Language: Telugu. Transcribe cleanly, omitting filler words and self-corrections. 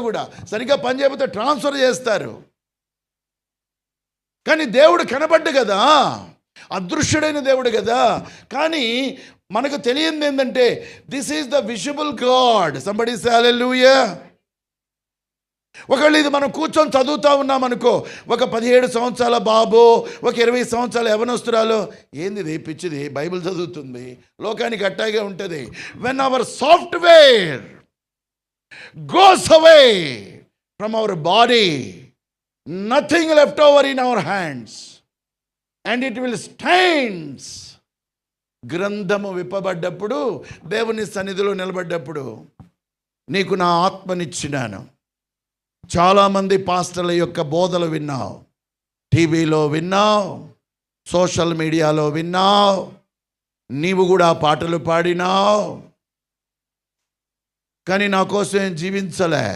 కూడా సరిగ్గా పని చేయకపోతే ట్రాన్స్ఫర్ చేస్తారు. కానీ దేవుడు కనబడ్డు కదా, అదృశ్యుడైన దేవుడు కదా. కానీ మనకు తెలియంది ఏంటంటే this is the visible god. Somebody say hallelujah. ఒకవేళ ఇది మనం కూర్చొని చదువుతూ ఉన్నామనుకో, ఒక 17 సంవత్సరాల బాబు, ఒక 20 సంవత్సరాల యవనస్తురాలు, ఏంది ఇది పిచ్చిది బైబిల్ చదువుతుంది, లోకానికి అట్టాగే ఉంటుంది. When our software goes away from our body, nothing left over in our hands and it will stains. గ్రంథము విప్పబడ్డప్పుడు, దేవుని సన్నిధిలో నిలబడ్డప్పుడు, నీకు నా ఆత్మనిచ్చినాను. చాలామంది పాస్టర్ల యొక్క బోధలు విన్నావు, టీవీలో విన్నావు, సోషల్ మీడియాలో విన్నావు, నీవు కూడా పాటలు పాడినావు, కానీ నా కోసం ఏం జీవించలే.